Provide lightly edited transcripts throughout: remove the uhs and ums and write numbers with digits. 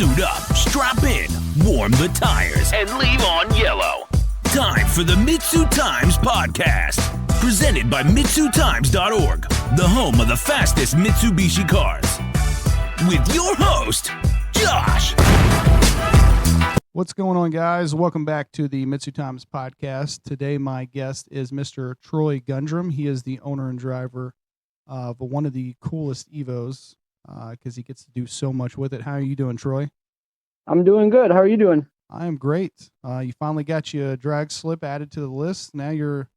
Suit up, strap in, warm the tires, and leave on yellow. Time for the MitsuTimes podcast, presented by MitsuTimes.org, the home of the fastest Mitsubishi cars. With your host, Josh. What's going on, guys? Welcome back to the MitsuTimes podcast. Today, my guest is Mr. Troy Gundrum. He is the owner and driver of one of the coolest Evos because he gets to do so much with it. How are you doing, Troy? I'm doing good. How are you doing? I am great. You finally got your drag slip added to the list. Now you're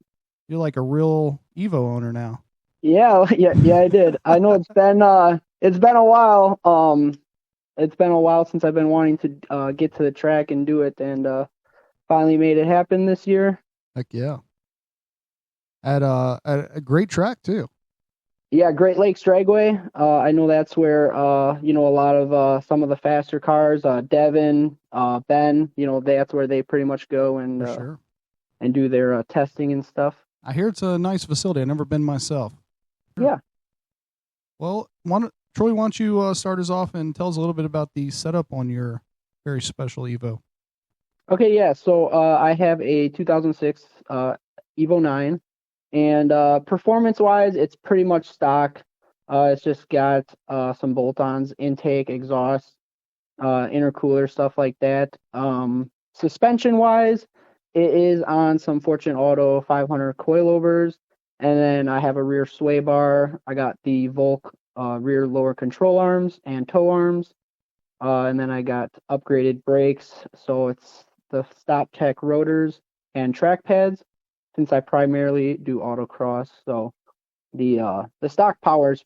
like a real Evo owner now. Yeah, I did. I know it's been a while. It's been a while since I've been wanting to get to the track and do it, and finally made it happen this year. Heck yeah! At a great track too. Yeah, Great Lakes Dragway. I know that's where a lot of some of the faster cars, Devin, Ben, that's where they pretty much go and sure. And do their testing and stuff. I hear it's a nice facility. I've never been myself. Sure. Yeah. Well, Troy, why don't you start us off and tell us a little bit about the setup on your very special Evo? Okay, yeah. So I have a 2006 Evo 9, and performance-wise, it's pretty much stock. It's just got some bolt-ons, intake, exhaust, intercooler, stuff like that. Suspension-wise, it is on some Fortune Auto 500 coilovers, and then I have a rear sway bar. I got the Volk rear lower control arms and tow arms, and then I got upgraded brakes, so it's the Stop Tech rotors and track pads, since I primarily do autocross. So the stock power's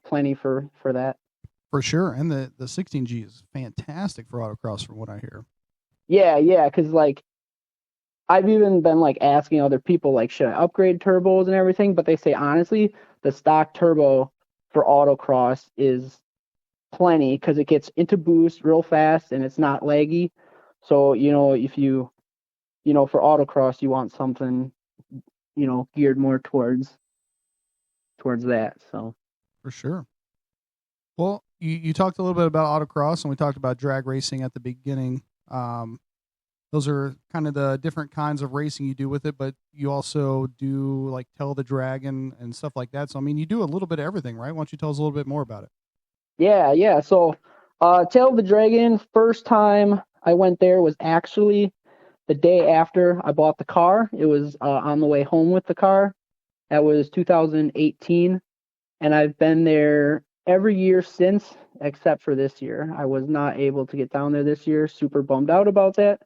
plenty for that. For sure, and the 16G is fantastic for autocross, from what I hear. Yeah, because I've even been asking other people should I upgrade turbos and everything, but they say honestly the stock turbo for autocross is plenty because it gets into boost real fast and it's not laggy. So, if you, for autocross, you want something, geared more towards that. So for sure. Well, you talked a little bit about autocross and we talked about drag racing at the beginning. Those are kind of the different kinds of racing you do with it, but you also do Tell the Dragon and stuff like that. So, I mean, you do a little bit of everything, right? Why don't you tell us a little bit more about it? Yeah. So, Tell the Dragon, first time I went there was actually the day after I bought the car. It was on the way home with the car. That was 2018. And I've been there every year since, except for this year. I was not able to get down there this year. Super bummed out about that.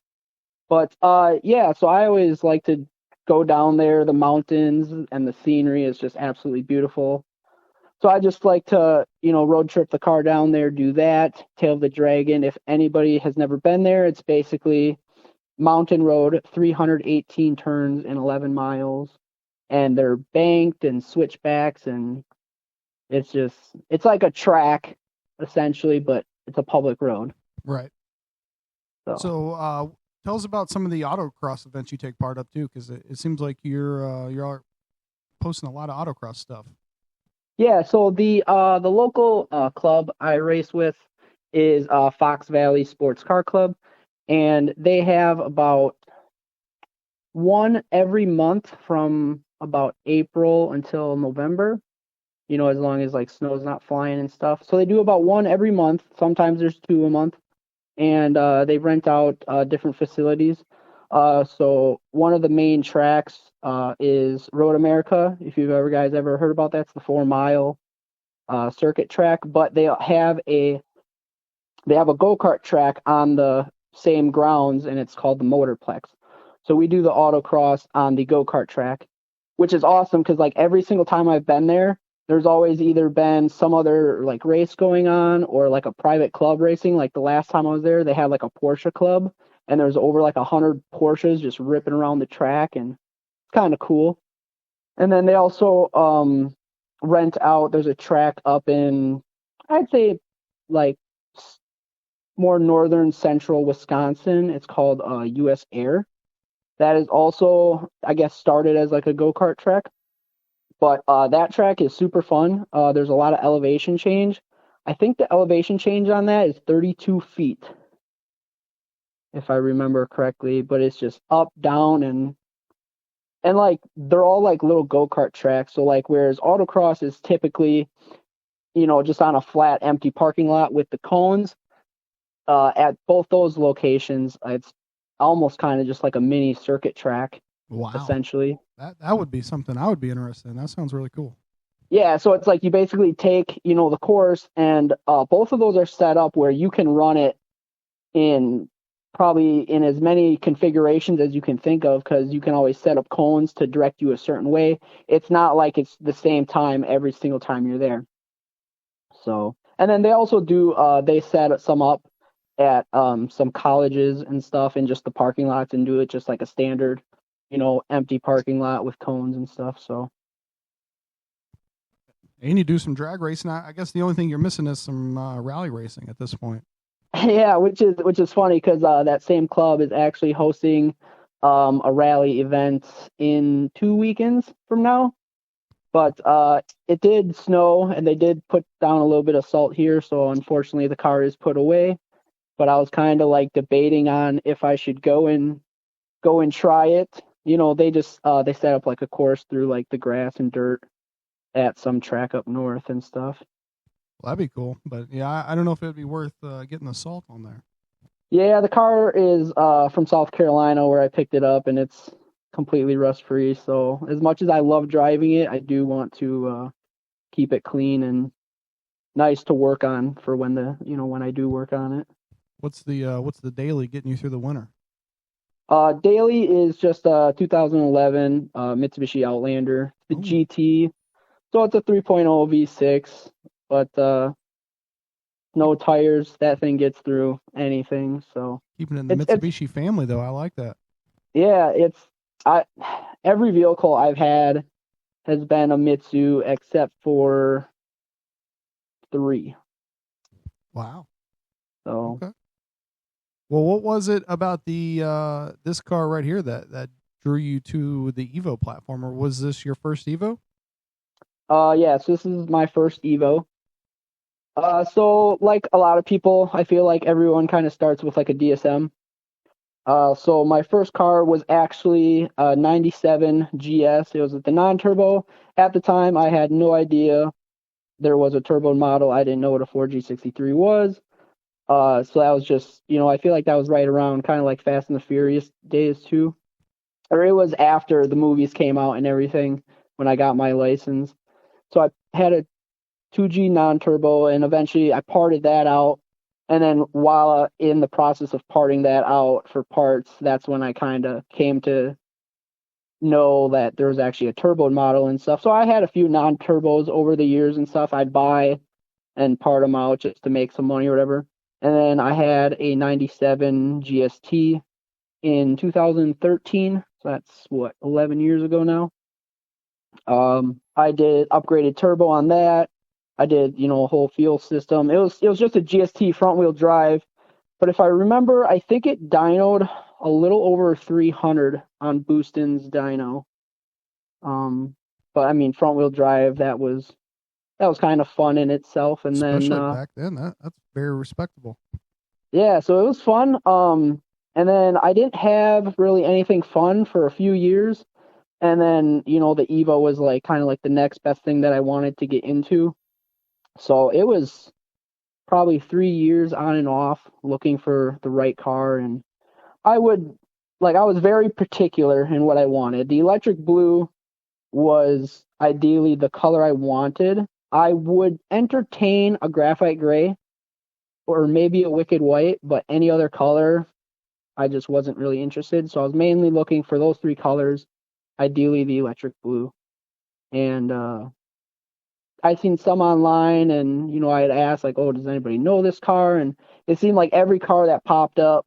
But, so I always like to go down there. The mountains and the scenery is just absolutely beautiful. So I just like to, road trip the car down there, do that. Tail the Dragon. If anybody has never been there, it's basically mountain road, 318 turns in 11 miles. And they're banked and switchbacks, and it's like a track, essentially, but it's a public road. Right. So tell us about some of the autocross events you take part of too, because it seems like you're posting a lot of autocross stuff. Yeah, so the local club I race with is Fox Valley Sports Car Club, and they have about one every month from about April until November. As long as snow's not flying and stuff. So they do about one every month. Sometimes there's two a month. And they rent out different facilities. So one of the main tracks is Road America. If you've guys ever heard about that, it's the 4-mile circuit track. But they have a go-kart track on the same grounds, and it's called the Motorplex. So we do the autocross on the go-kart track, which is awesome because every single time I've been there, there's always either been some other race going on or a private club racing. The last time I was there, they had a Porsche club, and there's over 100 Porsches just ripping around the track, and it's kind of cool. And then they also rent out. There's a track up in, I'd say, more northern central Wisconsin. It's called US Air. That is also, I guess, started as a go-kart track. But that track is super fun. There's a lot of elevation change. I think the elevation change on that is 32 feet, if I remember correctly, but it's just up, down, and like they're all like little go-kart tracks. So like whereas autocross is typically, just on a flat empty parking lot with the cones, at both those locations it's almost kind of just like a mini circuit track. Wow. Essentially. That would be something I would be interested in. That sounds really cool. Yeah, so it's like you basically take, the course, and both of those are set up where you can run it in probably in as many configurations as you can think of, because you can always set up cones to direct you a certain way. It's not like it's the same time every single time you're there. So, and then they also do, they set some up at some colleges and stuff in just the parking lots and do it just like a standard, empty parking lot with cones and stuff. So. And you do some drag racing. I guess the only thing you're missing is some rally racing at this point. Yeah, which is funny because that same club is actually hosting a rally event in 2 weekends from now. But it did snow, and they did put down a little bit of salt here, so unfortunately the car is put away. But I was kind of like debating on if I should go and try it. They just they set up like a course through like the grass and dirt at some track up north and stuff. Well, that'd be cool, but yeah, I don't know if it'd be worth getting the salt on there. Yeah, the car is from South Carolina where I picked it up, and it's completely rust free. So as much as I love driving it, I do want to keep it clean and nice to work on for when when I do work on it. What's the daily getting you through the winter? Daily is just a 2011 Mitsubishi Outlander, the GT. So it's a 3.0 V6, but no tires. That thing gets through anything. So keeping it in the Mitsubishi family, though, I like that. Yeah, every vehicle I've had has been a Mitsu except for 3. Wow. So. Okay. Well, what was it about the this car right here that drew you to the Evo platform, or was this your first Evo? Yeah, so this is my first Evo. So like a lot of people, I feel like everyone kind of starts with like a DSM. So my first car was actually a 97 GS. It was the non-turbo. At the time, I had no idea there was a turbo model. I didn't know what a 4G63 was. So that was just, I feel like that was right around kind of like Fast and the Furious days too. Or it was after the movies came out and everything when I got my license. So I had a 2G non-turbo, and eventually I parted that out. And then while in the process of parting that out for parts, that's when I kind of came to know that there was actually a turbo model and stuff. So I had a few non-turbos over the years and stuff. I'd buy and part them out just to make some money or whatever. And then I had a 97 GST in 2013. So that's 11 years ago now. I did upgraded turbo on that. I did, a whole fuel system. It was just a GST front wheel drive, but if I remember, I think it dynoed a little over 300 on Booston's dyno. But I mean, front wheel drive, that was kind of fun in itself. And especially then back then, that's very respectable. Yeah, so it was fun. And then I didn't have really anything fun for a few years. And then, the Evo was like kind of like the next best thing that I wanted to get into. So it was probably 3 years on and off looking for the right car. And I was very particular in what I wanted. The electric blue was ideally the color I wanted. I would entertain a graphite gray or maybe a wicked white, but any other color, I just wasn't really interested. So I was mainly looking for those 3 colors, ideally the electric blue. And I'd seen some online, and I had asked like, oh, does anybody know this car? And it seemed like every car that popped up,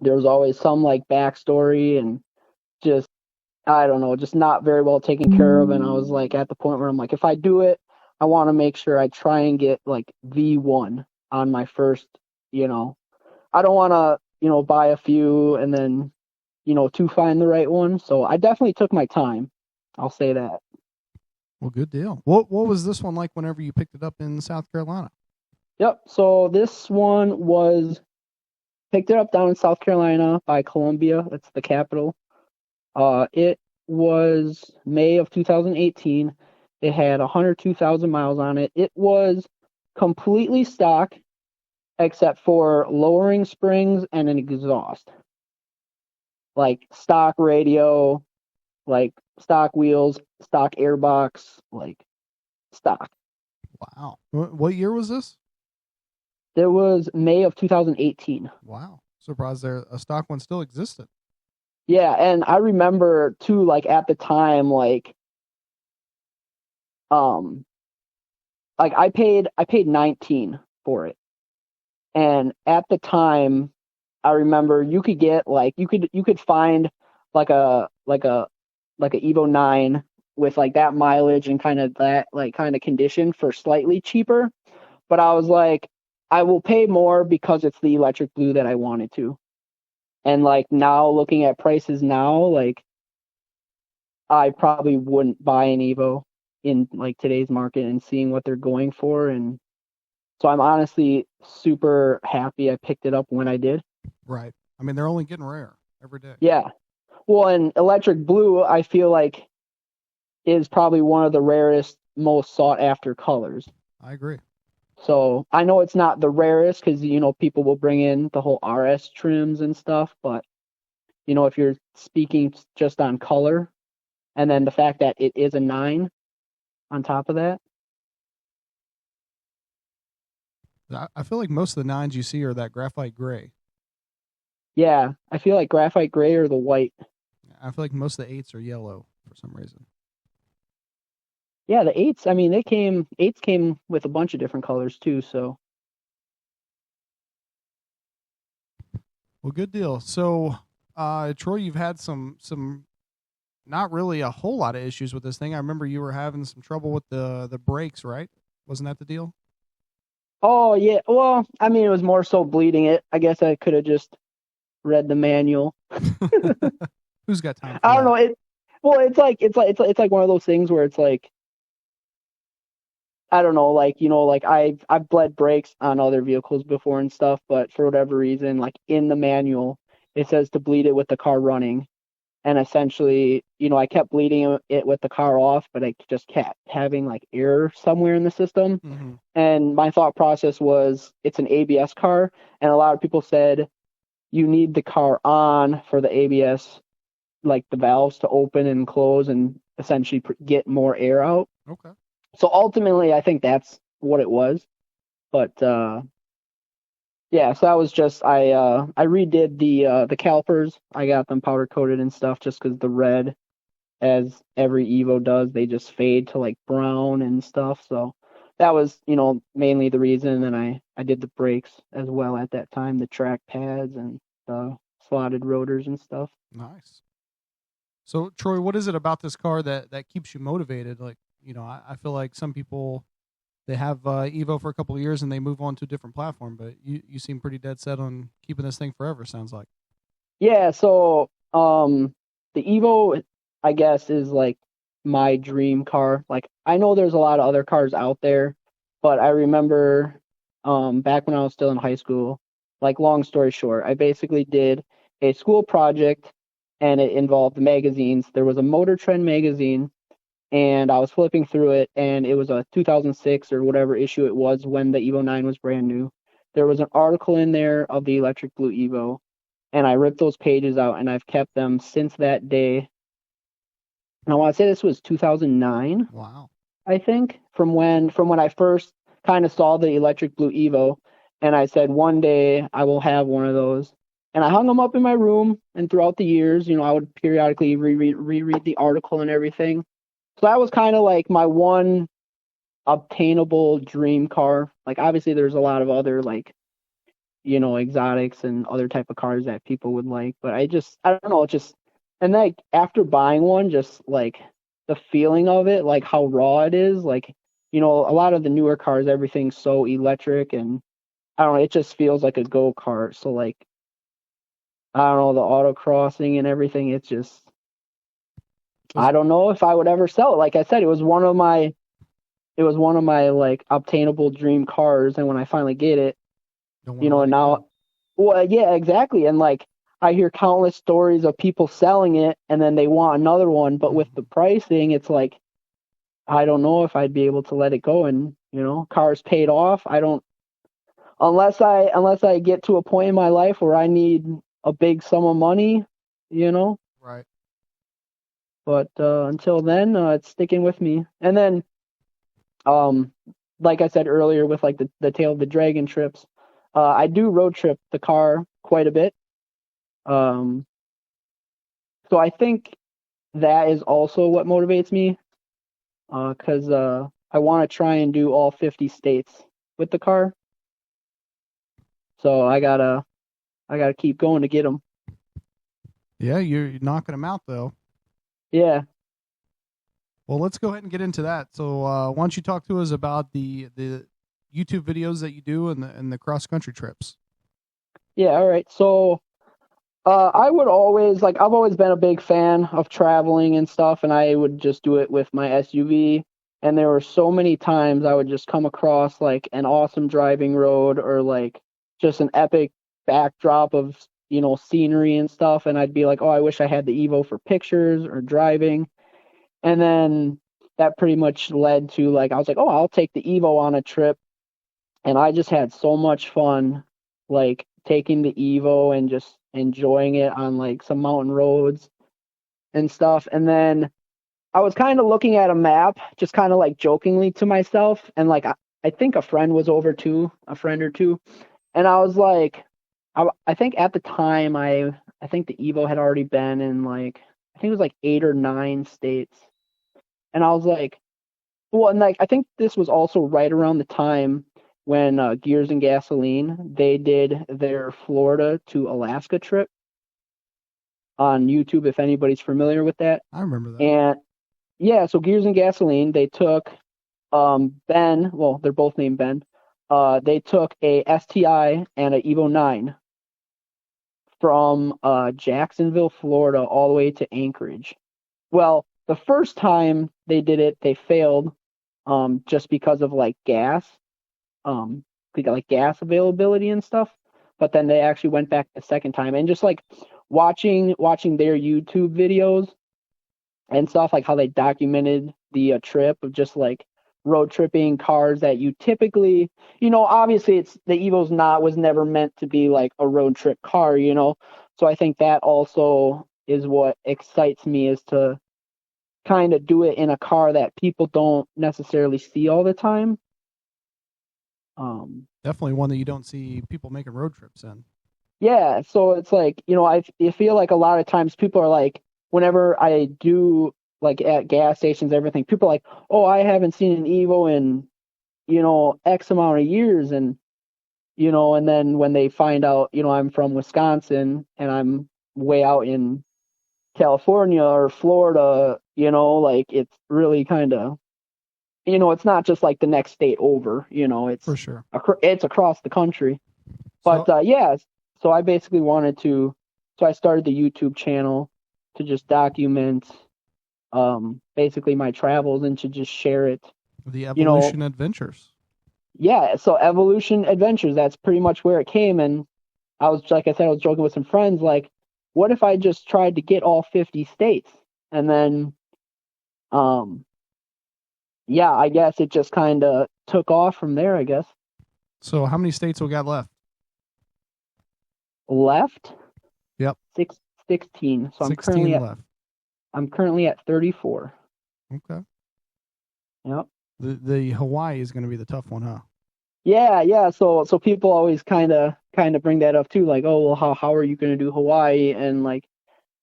there was always some like backstory and just, I don't know, just not very well taken care of. And I was like at the point where I'm like, if I do it, I want to make sure I try and get like V1 on my first, I don't want to, buy a few and then, to find the right one. So I definitely took my time. I'll say that. Well, good deal. What was this one like whenever you picked it up in South Carolina? Yep. So this one was picked it up down in South Carolina by Columbia. That's the capital. It was May of 2018. It had 102,000 miles on it. It was completely stock except for lowering springs and an exhaust. Like stock radio, like stock wheels, stock airbox, like stock. Wow. What year was this? It was May of 2018. Wow. Surprised a stock one still existed. Yeah, and I remember too, like at the time, um, like I paid 19 for it. And at the time, I remember you could get like you could find like a Evo 9 with like that mileage and kind of that like kind of condition for slightly cheaper. But I was like, I will pay more because it's the electric blue that I wanted to. And like now looking at prices now, like I probably wouldn't buy an Evo in like today's market and seeing what they're going for. And so I'm honestly super happy I picked it up when I did. Right. I mean, they're only getting rare every day. Yeah. Well, and electric blue, I feel like is probably one of the rarest, most sought after colors. I agree. So I know it's not the rarest because, people will bring in the whole RS trims and stuff. But, if you're speaking just on color and then the fact that it is a 9 on top of that. I feel like most of the 9s you see are that graphite gray. Yeah, I feel like graphite gray or the white. I feel like most of the 8s are yellow for some reason. Yeah, the 8s, I mean, 8s came with a bunch of different colors too, so. Well, good deal. So, Troy, you've had some not really a whole lot of issues with this thing. I remember you were having some trouble with the brakes, right? Wasn't that the deal? Oh, yeah. Well, I mean, it was more so bleeding it. I guess I could have just read the manual. Who's got time for I don't that? know. It's like one of those things where it's like, I don't know, like I've bled brakes on other vehicles before and stuff, but for whatever reason, like in the manual, it says to bleed it with the car running. And essentially, I kept bleeding it with the car off, but I just kept having like error somewhere in the system. Mm-hmm. And my thought process was it's an ABS car. And a lot of people said you need the car on for the ABS, like the valves to open and close and essentially get more air out. Okay. So ultimately, I think that's what it was. But yeah, so that was just I redid the calipers. I got them powder coated and stuff just because the red, as every Evo does, they just fade to like brown and stuff. So that was mainly the reason. And I did the brakes as well at that time, the track pads and the slotted rotors and stuff. Nice. So Troy, what is it about this car that keeps you motivated? Like, I feel like some people, they have Evo for a couple of years and they move on to a different platform, but you seem pretty dead set on keeping this thing forever, sounds like. Yeah, so the Evo, I guess, is like my dream car. Like I know there's a lot of other cars out there, but I remember back when I was still in high school, like long story short, I basically did a school project and it involved magazines. There was a Motor Trend magazine and I was flipping through it, and it was a 2006 or whatever issue it was when the Evo 9 was brand new. There was an article in there of the electric blue Evo, and I ripped those pages out, and I've kept them since that day. And I want to say this was 2009. Wow. I think from when I first kind of saw the electric blue Evo, and I said one day I will have one of those. And I hung them up in my room, and throughout the years, I would periodically reread the article and everything. So that was kind of like my one obtainable dream car. Like obviously there's a lot of other like, exotics and other type of cars that people would like, but I don't know, and like after buying one, just like the feeling of it, like how raw it is, like, a lot of the newer cars, everything's so electric and I don't know, it just feels like a go-kart. So like, I don't know, the autocrossing and everything, it's just, I don't know if I would ever sell it. Like I said, it was one of my it was one of my like obtainable dream cars, and when I finally get it, Don't you want know, to and let it now, go. well, yeah, exactly, and like I hear countless stories of people selling it, and then they want another one, but with the pricing, it's like I don't know if I'd be able to let it go, and car's paid off. I don't unless I get to a point in my life where I need a big sum of money, you know. Right. But until then, it's sticking with me. And then, um, like I said earlier, with like the Tail of the Dragon trips, I do road trip the car quite a bit. Um, so I think that is also what motivates me, because I want to try and do all 50 states with the car. So I gotta keep going to get them. Yeah, you're knocking them out though. Yeah. Well, let's go ahead and get into that. So, why don't you talk to us about the YouTube videos that you do and the cross country trips? Yeah. All right. So, I would always I've always been a big fan of traveling and stuff, and I would just do it with my SUV. And there were so many times I would just come across like an awesome driving road or like just an epic backdrop of scenery and stuff, and I'd be like, oh, I wish I had the Evo for pictures or driving. And then that pretty much led to like I was like, oh, I'll take the Evo on a trip, and I just had so much fun, like taking the Evo and just enjoying it on like some mountain roads and stuff. And then I was kind of looking at a map, just kind of like jokingly to myself, and like I think a friend was over too, a friend or two, and I was like, I think at the time I think the Evo had already been in like I think it was like 8 or 9 states, and I was like, well, and like I think this was also right around the time when Gears and Gasoline they did their Florida to Alaska trip on YouTube, if anybody's familiar with that. I remember that. And yeah, so Gears and Gasoline they took Ben, well, they're both named Ben. They took a STI and a Evo 9 from Jacksonville, Florida, all the way to Anchorage. Well, the first time they did it, they failed just because of like gas. They got like gas availability and stuff. But then they actually went back the second time, and just like watching their YouTube videos and stuff, like how they documented the trip of just like road tripping cars that you typically, obviously it's the Evo's was never meant to be like a road trip car, So I think that also is what excites me, is to kind of do it in a car that people don't necessarily see all the time. Definitely one that you don't see people making road trips in. Yeah, so it's like, I feel like a lot of times people are like, whenever I do like at gas stations, everything, people are like, oh, I haven't seen an Evo in, X amount of years. And then when they find out, I'm from Wisconsin and I'm way out in California or Florida, like it's really kind of, it's not just like the next state over, it's For sure. It's across the country. So, But yeah, so I basically so I started the YouTube channel to just document basically my travels and to just share it. the Evolution Adventures. Yeah, so Evolution Adventures, that's pretty much where it came. And I was, like I said, I was joking with some friends, like, what if I just tried to get all 50 states? And then, yeah, I guess it just kind of took off from there, I guess. So, how many states we got left? Left? Yep. 16. So 16 left. I'm currently at 34. Okay. Yep. The Hawaii is going to be the tough one, huh? Yeah. So people always kind of bring that up too, like, oh, well, how are you going to do Hawaii? And like,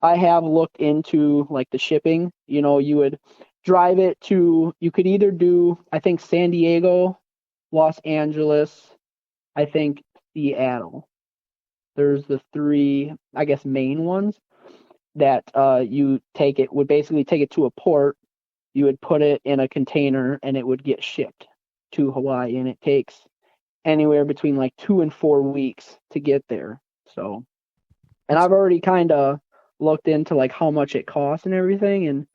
I have looked into like the shipping. You would drive it to. You could either do, I think, San Diego, Los Angeles, I think Seattle. There's the three, I guess, main ones that would basically take it to a port. You would put it in a container and it would get shipped to Hawaii, and it takes anywhere between like 2 and 4 weeks to get there. So, and I've already kind of looked into like how much it costs and everything, and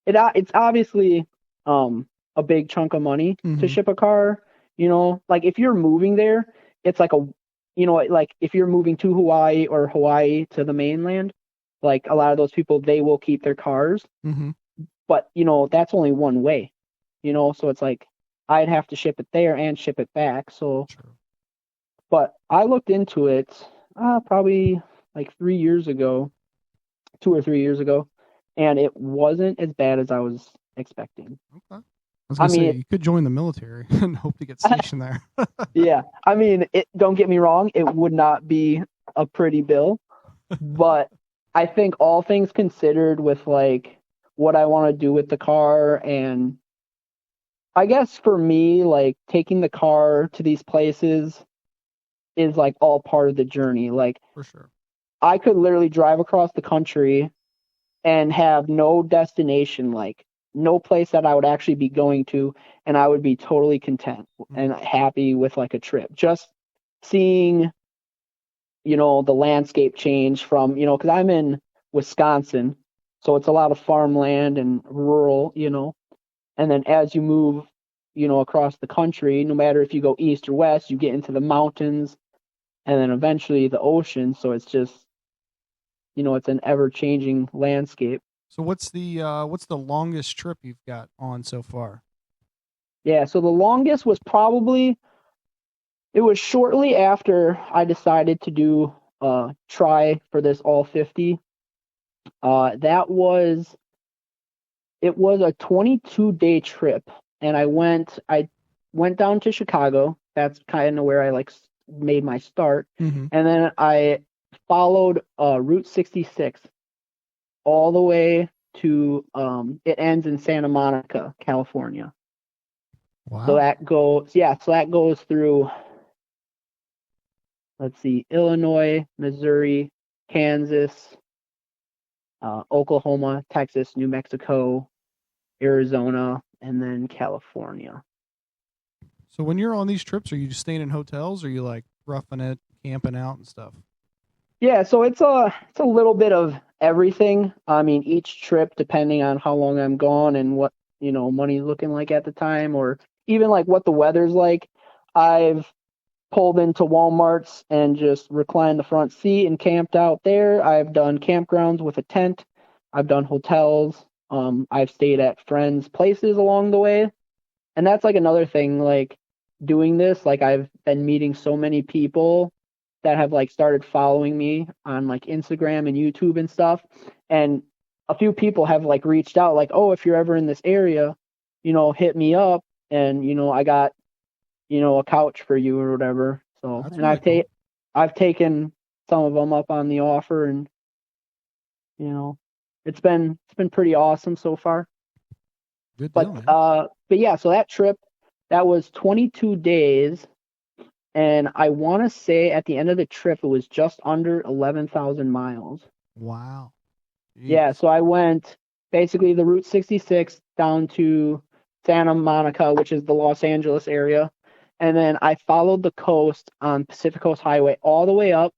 it's obviously a big chunk of money to Mhm. ship a car. You know, like if you're moving there, it's like like if you're moving to Hawaii or Hawaii to the mainland, like a lot of those people, they will keep their cars. Mhm. But, that's only one way, so it's like I'd have to ship it there and ship it back. So, True. but I looked into it probably like 3 years ago, 2 or 3 years ago, and it wasn't as bad as I was expecting. Okay. I was gonna I mean, say you could join the military and hope to get stationed there. yeah, I mean, don't get me wrong, it would not be a pretty bill, but I think all things considered with like what I want to do with the car, and I guess for me, like taking the car to these places is like all part of the journey. Like For sure. I could literally drive across the country and have no destination, like no place that I would actually be going to, and I would be totally content and happy with like a trip. Just seeing, the landscape change from, because I'm in Wisconsin, so it's a lot of farmland and rural, and then as you move, across the country, no matter if you go east or west, you get into the mountains and then eventually the ocean. So it's just, it's an ever changing landscape. So what's the longest trip you've got on so far? Yeah, so the longest was it was shortly after I decided to do try for this all 50. It was a 22-day trip, and I went down to Chicago. That's kind of where I like made my start. Mhm. And then I followed Route 66 all the way to it ends in Santa Monica, California. Wow. So that goes through, let's see, Illinois, Missouri, Kansas, Oklahoma, Texas, New Mexico, Arizona, and then California. So when you're on these trips, are you just staying in hotels, or are you like roughing it, camping out and stuff? Yeah, so it's a little bit of everything. I mean, each trip, depending on how long I'm gone and what, money's looking like at the time, or even like what the weather's like, I've pulled into Walmarts and just reclined the front seat and camped out there. I've done campgrounds with a tent. I've done hotels. I've stayed at friends' places along the way. And that's like another thing, like doing this, like I've been meeting so many people that have like started following me on like Instagram and YouTube and stuff. And a few people have like reached out like, oh, if you're ever in this area, hit me up, and I got, a couch for you or whatever. So, That's and really cool. I've taken some of them up on the offer, and it's been pretty awesome so far. Good deal, man. But yeah, so that trip, that was 22 days, and I want to say at the end of the trip it was just under 11,000 miles. Wow. Jeez. Yeah, so I went basically the Route 66 down to Santa Monica, which is the Los Angeles area, and then I followed the coast on Pacific Coast Highway all the way up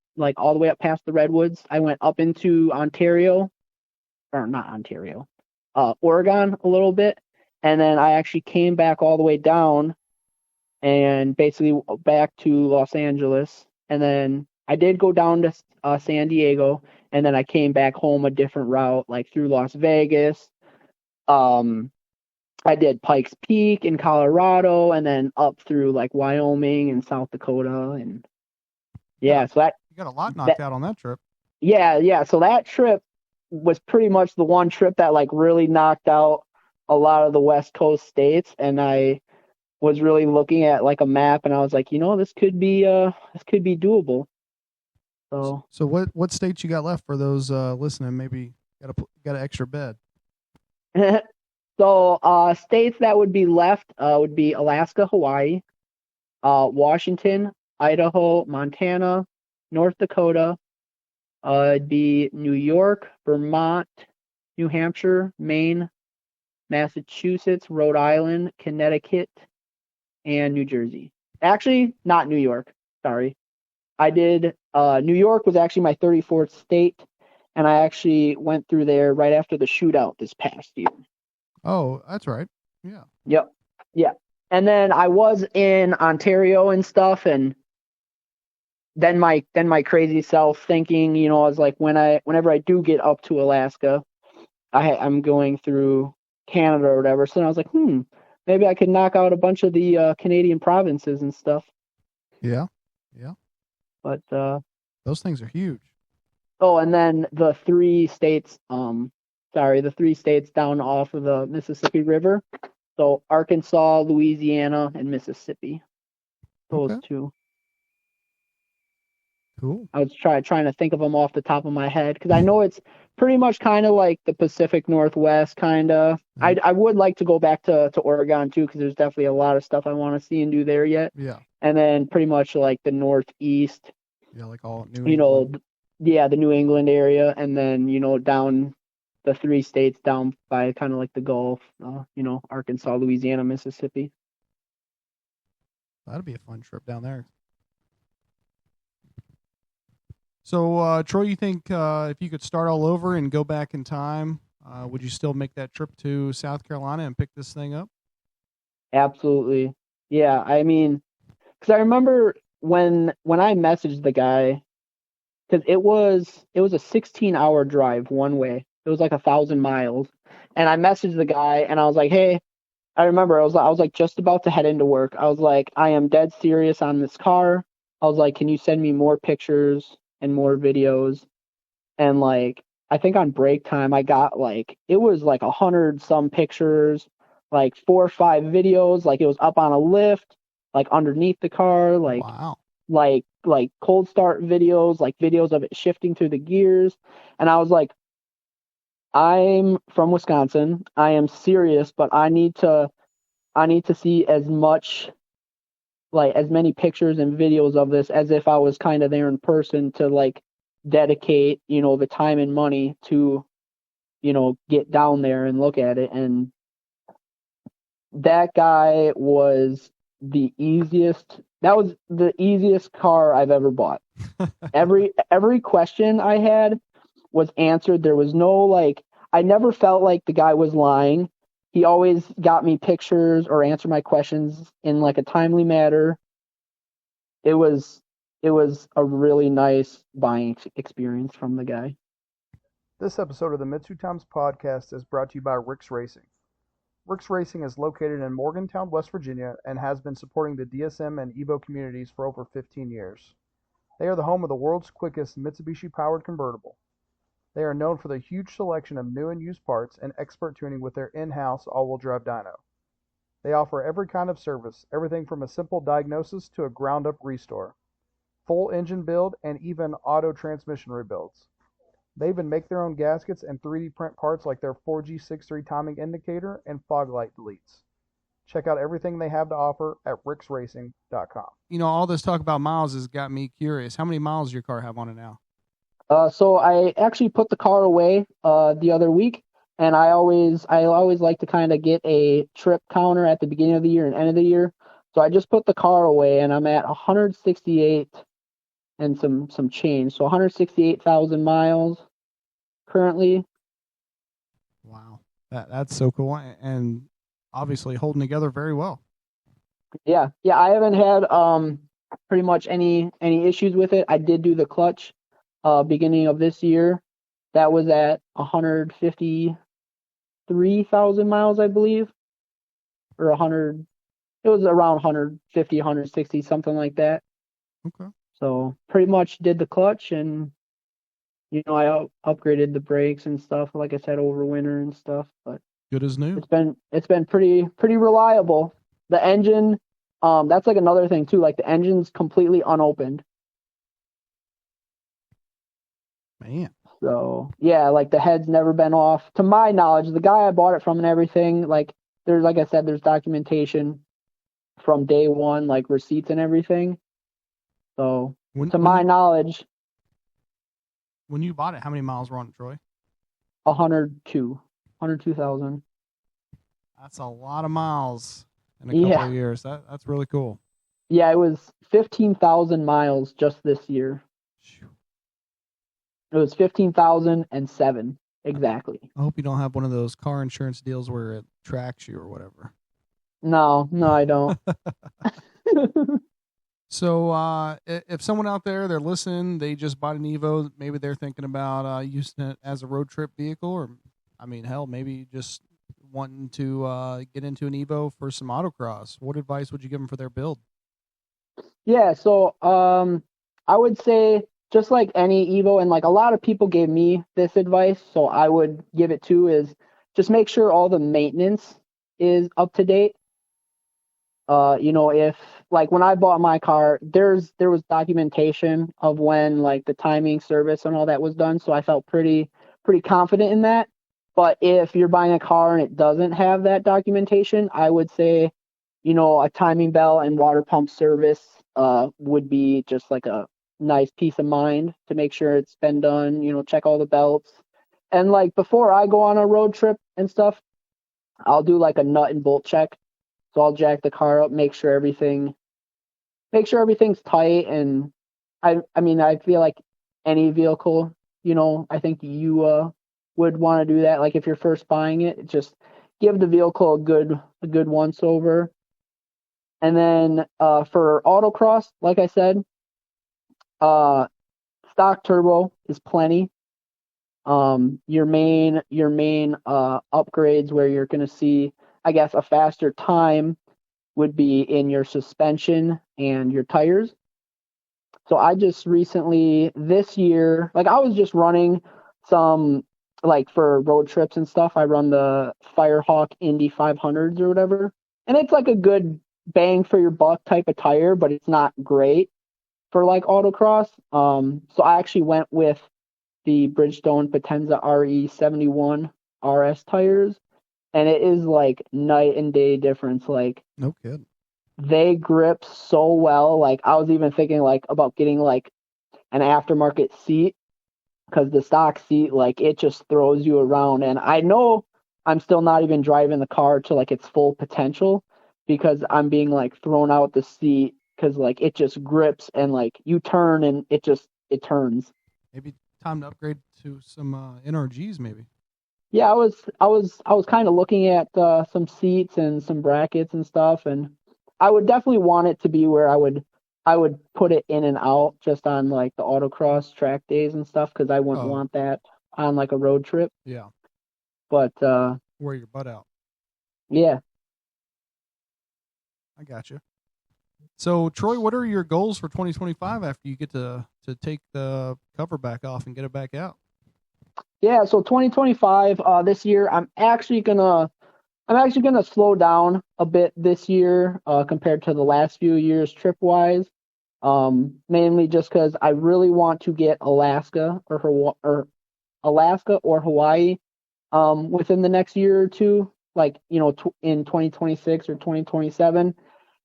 past the Redwoods. I went up into Ontario, or not Ontario, Oregon a little bit, and then I actually came back all the way down and basically back to Los Angeles, and then I did go down to San Diego, and then I came back home a different route, like through Las Vegas. I did Pikes Peak in Colorado, and then up through like Wyoming and South Dakota, and yeah, so that you got a lot knocked out on that trip. Yeah. So that trip was pretty much the one trip that like really knocked out a lot of the West Coast states, and I was really looking at like a map, and I was like, this could be doable. So what states you got left for those listening? Maybe got an extra bed. So states that would be left would be Alaska, Hawaii, Washington, Idaho, Montana, North Dakota. It'd be New York, Vermont, New Hampshire, Maine, Massachusetts, Rhode Island, Connecticut, and New Jersey. Actually, not New York. Sorry. I did, New York was actually my 34th state, and I actually went through there right after the shootout this past year. Oh, that's right. Yeah. Yep. Yeah. And then I was in Ontario and stuff, and then my crazy self thinking, I was like, whenever I do get up to Alaska, I'm going through Canada or whatever. So then I was like, maybe I could knock out a bunch of the Canadian provinces and stuff. Yeah. But those things are huge. Oh, and then the three states down off of the Mississippi River. So Arkansas, Louisiana, and Mississippi. Those two. Cool. I was trying to think of them off the top of my head because I know it's pretty much kind of like the Pacific Northwest, kind of. Mm-hmm. I would like to go back to Oregon too because there's definitely a lot of stuff I want to see and do there yet. Yeah. And then pretty much like the Northeast. Yeah, like all New England. The New England area, and then down the three states down by kind of like the Gulf. Arkansas, Louisiana, Mississippi. That'd be a fun trip down there. So, Troy, you think if you could start all over and go back in time, would you still make that trip to South Carolina and pick this thing up? Absolutely. Yeah, I mean, because I remember when I messaged the guy, because it was a 16-hour drive one way. It was like 1,000 miles, and I messaged the guy and I was like, hey, I remember I was like just about to head into work. I was like, I am dead serious on this car. I was like, can you send me more pictures and more videos? And like, I think on break time, I got it was like 100 some pictures, like 4 or 5 videos. Like it was up on a lift, like underneath the car, like, wow. like cold start videos, like videos of it shifting through the gears. And I was like, I'm from Wisconsin. I am serious, but I need to see as many pictures and videos of this as if I was kind of there in person to like dedicate, the time and money to, get down there and look at it. And that guy was the easiest. That was the easiest car I've ever bought. Every question I had was answered. There was no I never felt like the guy was lying. He always got me pictures or answered my questions in like a timely manner. It was a really nice buying experience from the guy. This episode of the MitsuTimes podcast is brought to you by Rick's Racing. Rick's Racing is located in Morgantown, West Virginia, and has been supporting the DSM and Evo communities for over 15 years. They are the home of the world's quickest Mitsubishi-powered convertible. They are known for their huge selection of new and used parts and expert tuning with their in-house all-wheel drive dyno. They offer every kind of service, everything from a simple diagnosis to a ground-up restore, full engine build, and even auto transmission rebuilds. They even make their own gaskets and 3D print parts like their 4G63 timing indicator and fog light deletes. Check out everything they have to offer at ricksracing.com. All this talk about miles has got me curious. How many miles does your car have on it now? So I actually put the car away the other week, and I always like to kind of get a trip counter at the beginning of the year and end of the year. So I just put the car away, and I'm at 168 and some change. So 168,000 miles currently. Wow, that's so cool, and obviously holding together very well. Yeah. I haven't had pretty much any issues with it. I did do the clutch beginning of this year. That was at 153,000 miles, I believe, or 100. It was around 150, 160, something like that. Okay. So pretty much did the clutch, and I upgraded the brakes and stuff, like I said, over winter and stuff. But good as new. It's been pretty reliable. The engine, that's like another thing too. Like the engine's completely unopened. Man. So yeah, like the head's never been off. To my knowledge, the guy I bought it from and everything, like I said, there's documentation from day one, like receipts and everything. So to my knowledge. When you bought it, how many miles were on it, Troy? 102,000. That's a lot of miles in a couple of years. That's really cool. Yeah, it was 15,000 miles just this year. It was 15,007 exactly. I hope you don't have one of those car insurance deals where it tracks you or whatever. No, I don't. So, if someone out there they're listening, they just bought an Evo, maybe they're thinking about using it as a road trip vehicle, or I mean, hell, maybe just wanting to get into an Evo for some autocross. What advice would you give them for their build? Yeah, so I would say just like any Evo, and like a lot of people gave me this advice, so I would give it too, is just make sure all the maintenance is up to date. If like when I bought my car, there was documentation of when like the timing service and all that was done, so I felt pretty confident in that. But if you're buying a car and it doesn't have that documentation, I would say, a timing belt and water pump service would be just like a nice peace of mind to make sure it's been done, check all the belts. And like before I go on a road trip and stuff, I'll do like a nut and bolt check. So I'll jack the car up, make sure everything's tight. And I mean, I feel like any vehicle, I think you would want to do that. Like if you're first buying it, just give the vehicle a good once over. And then for autocross, like I said, uh, stock turbo is plenty. Your main upgrades where you're going to see, I guess, a faster time would be in your suspension and your tires. So I just recently this year, like I was just running some like for road trips and stuff. I run the Firehawk Indy 500s or whatever, and it's like a good bang for your buck type of tire, but it's not great for like autocross. So I actually went with the Bridgestone Potenza RE71 RS tires, and it is like night and day difference. Like No kid. they grip so well. Like I was even thinking like about getting like an aftermarket seat because the stock seat, like it just throws you around. And I know I'm still not even driving the car to like its full potential because I'm being like thrown out the seat because like it just grips and like you turn and it turns. Maybe time to upgrade to some NRGs, maybe. Yeah, I was kind of looking at some seats and some brackets and stuff, and I would definitely want it to be where I would put it in and out just on like the autocross track days and stuff because I wouldn't Oh. want that on like a road trip. Yeah, But wear your butt out. yeah, I got you. So, Troy, what are your goals for 2025 after you get to take the cover back off and get it back out? yeah. So 2025, this year, I'm actually gonna slow down a bit this year compared to the last few years trip wise. Mainly just because I really want to get Alaska or Hawaii within the next year or two, like in 2026 or 2027,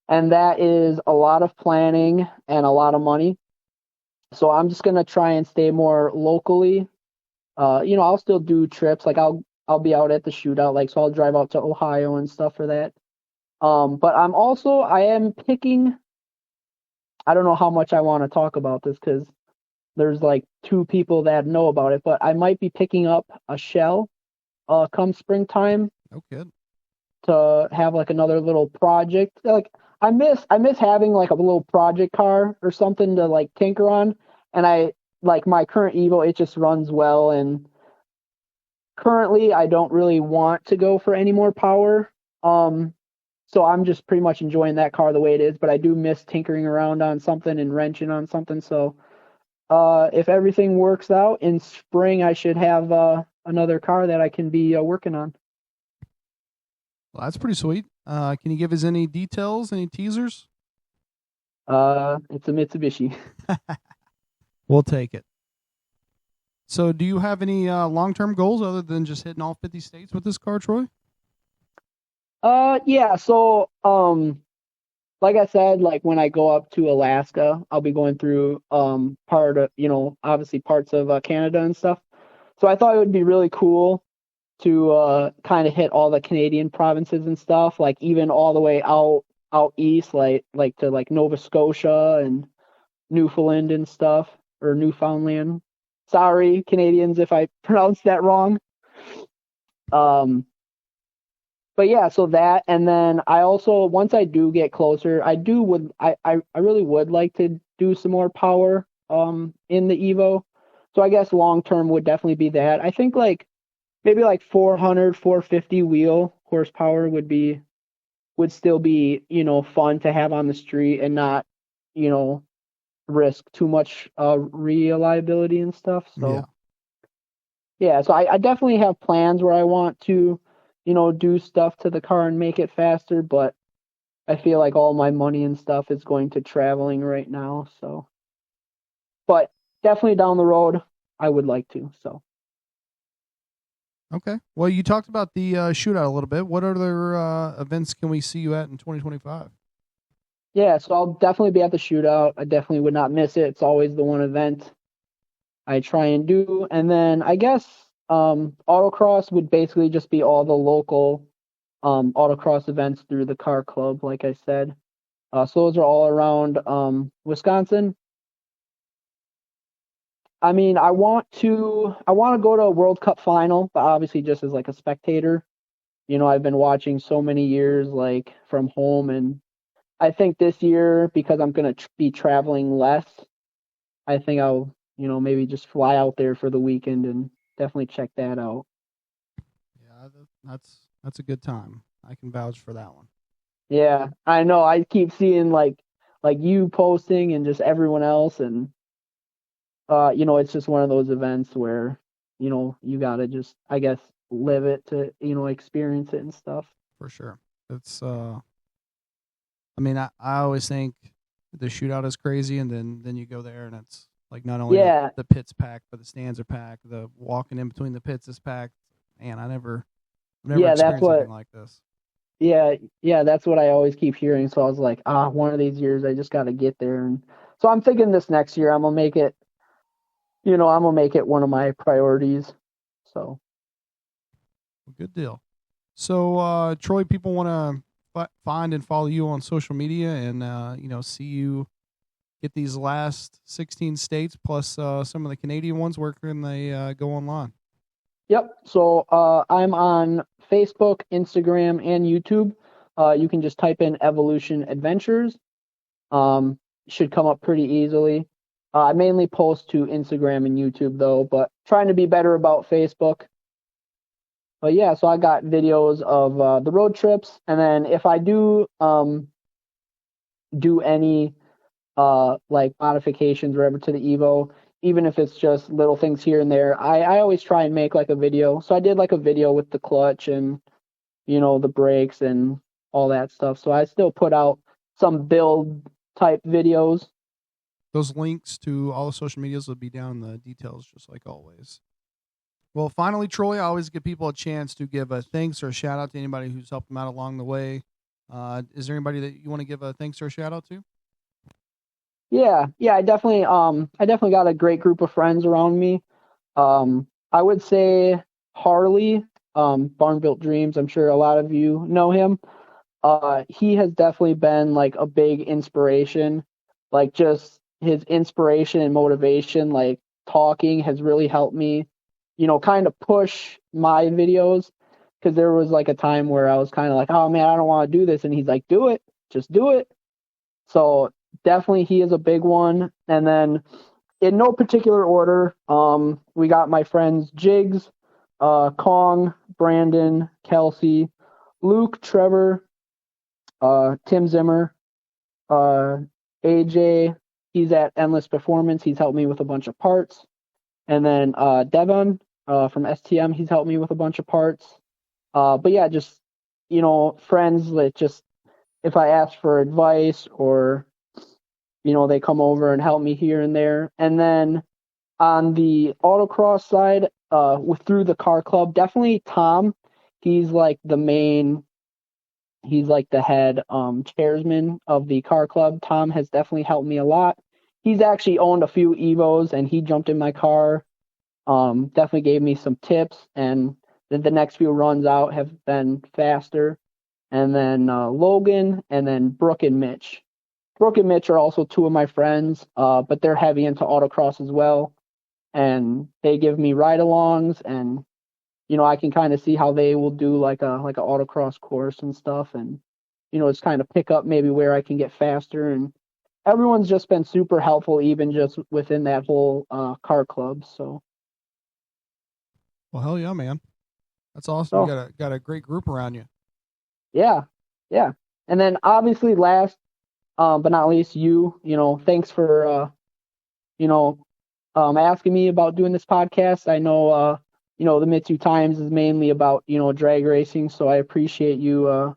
and that is a lot of planning and a lot of money. So I'm just gonna try and stay more locally. I'll still do trips. Like I'll be out at the shootout, like so I'll drive out to Ohio and stuff for that. But I am picking. I don't know how much I want to talk about this because there's like two people that know about it, but I might be picking up a shell come springtime No kid. to have like another little project. Like I miss having like a little project car or something to like tinker on. And I like my current Evo, it just runs well. And currently I don't really want to go for any more power. So I'm just pretty much enjoying that car the way it is, but I do miss tinkering around on something and wrenching on something. So if everything works out in spring, I should have another car that I can be working on. Well, that's pretty sweet. Can you give us any details, any teasers? It's a Mitsubishi. We'll take it. So, do you have any long-term goals other than just hitting all 50 states with this car, Troy? Yeah. So, like I said, like when I go up to Alaska, I'll be going through part of, obviously parts of Canada and stuff. So I thought it would be really cool to kind of hit all the Canadian provinces and stuff, like even all the way out east, like to like Nova Scotia and Newfoundland and stuff, or Newfoundland. Sorry, Canadians, if I pronounced that wrong. Um, but yeah, so that, and then I also, once I do get closer, I really would like to do some more power in the Evo. So I guess long term would definitely be that. I think like maybe like 400, 450 wheel horsepower would still be, fun to have on the street and not, you know, risk too much reliability and stuff. So yeah, so I definitely have plans where I want to, do stuff to the car and make it faster, but I feel like all my money and stuff is going to traveling right now. So, but definitely down the road, I would like to. So, Okay. Well, you talked about the shootout a little bit. What other events can we see you at in 2025? yeah, so I'll definitely be at the shootout. I definitely would not miss it. It's always the one event I try and do. And then I guess autocross would basically just be all the local autocross events through the car club, like I said. So those are all around Wisconsin. I mean, I want to go to a World Cup final, but obviously just as like a spectator. I've been watching so many years like from home, and I think this year because I'm gonna be traveling less, I think I'll maybe just fly out there for the weekend and definitely check that out. Yeah, that's a good time. I can vouch for that one. Yeah, I know. I keep seeing like you posting and just everyone else, and it's just one of those events where you gotta just, I guess, live it to experience it and stuff. For sure. It's I mean, I always think the shootout is crazy, and then you go there and it's like not only Yeah, the pits packed, but the stands are packed. The walking in between the pits is packed. And I've never yeah, that's experienced what. anything like this. Yeah, yeah, that's what I always keep hearing. So I was like, one of these years I just got to get there. And so I'm thinking this next year I'm gonna make it. I'm gonna make it one of my priorities. So Well, good deal. So, Troy, people want to find and follow you on social media, and see you get these last 16 states plus some of the Canadian ones. Where can they go online? yep. So I'm on Facebook, Instagram, and YouTube. You can just type in Evolution Adventures. Should come up pretty easily. I mainly post to Instagram and YouTube though, but trying to be better about Facebook. But yeah, so I got videos of the road trips, and then if I do any like modifications or whatever to the Evo, even if it's just little things here and there, I always try and make like a video. So I did like a video with the clutch and the brakes and all that stuff. So I still put out some build type videos. Those links to all the social medias will be down in the details, just like always. Well, finally, Troy, I always give people a chance to give a thanks or a shout out to anybody who's helped them out along the way. Is there anybody that you want to give a thanks or a shout out to? Yeah, I definitely got a great group of friends around me. I would say Harley, Barn Built Dreams. I'm sure a lot of you know him. He has definitely been like a big inspiration. Like just his inspiration and motivation, like talking has really helped me, kind of push my videos. Because there was like a time where I was kind of like, oh man, I don't want to do this, and he's like, do it, just do it. So definitely he is a big one. And then in no particular order, we got my friends Jigs, Kong, Brandon, Kelsey, Luke, Trevor, Tim Zimmer, AJ. He's at Endless Performance. He's helped me with a bunch of parts. And then Devon from STM. He's helped me with a bunch of parts. But yeah, just friends that just if I ask for advice or they come over and help me here and there. And then on the autocross side, through the car club, definitely Tom. He's like he's like the head chairman of the car club. Tom has definitely helped me a lot. He's actually owned a few Evos, and he jumped in my car. Definitely gave me some tips, and the next few runs out have been faster. And then Logan, and then Brooke and Mitch. Brooke and Mitch are also two of my friends, but they're heavy into autocross as well. And they give me ride-alongs, and I can kind of see how they will do like a autocross course and stuff, and just kind of pick up maybe where I can get faster. And everyone's just been super helpful, even just within that whole car club. So. Well, hell yeah, man. That's awesome. You got a great group around you. Yeah. And then obviously last but not least, thanks for asking me about doing this podcast. I know the MitsuTimes is mainly about drag racing, so I appreciate you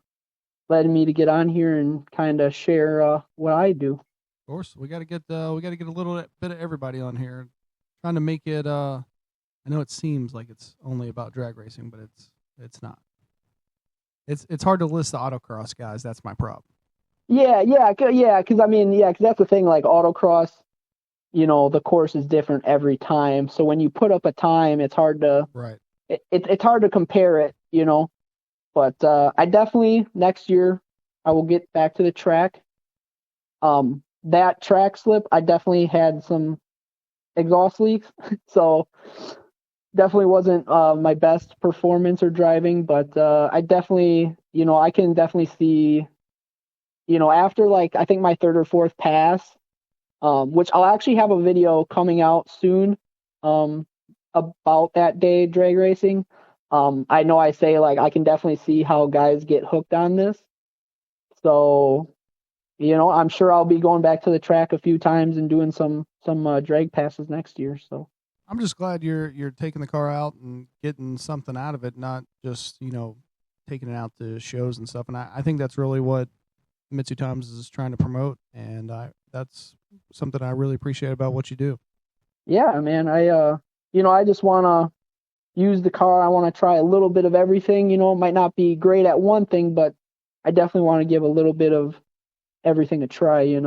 letting me to get on here and kind of share what I do. Of course, we got to get a little bit of everybody on here, trying to make it. I know it seems like it's only about drag racing, but it's not. It's hard to list the autocross guys. That's my problem. Yeah, because that's the thing. Like autocross, the course is different every time. So when you put up a time, it's hard to it's hard to compare it, But I definitely next year I will get back to the track. That track slip, I definitely had some exhaust leaks, so definitely wasn't my best performance or driving. But I definitely, I can definitely see, after I think my third or fourth pass, which I'll actually have a video coming out soon about that day drag racing. I know I say I can definitely see how guys get hooked on this. So, I'm sure I'll be going back to the track a few times and doing some drag passes next year. So I'm just glad you're taking the car out and getting something out of it, not just taking it out to shows and stuff. And I think that's really what MitsuTimes is trying to promote, and that's something I really appreciate about what you do. Yeah, man. I just want to use the car. I want to try a little bit of everything. It might not be great at one thing, but I definitely want to give a little bit of everything a try.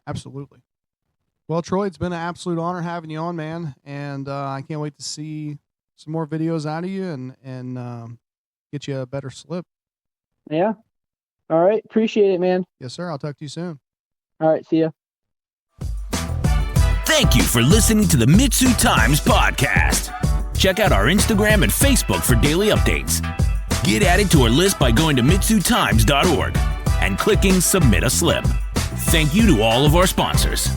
Absolutely. Well, Troy, it's been an absolute honor having you on, man, and I can't wait to see some more videos out of you and get you a better slip. Yeah. All right. Appreciate it, man. Yes, sir. I'll talk to you soon. All right. See ya. Thank you for listening to the MitsuTimes podcast. Check out our Instagram and Facebook for daily updates. Get added to our list by going to MitsuTimes.org and clicking Submit a Slip. Thank you to all of our sponsors.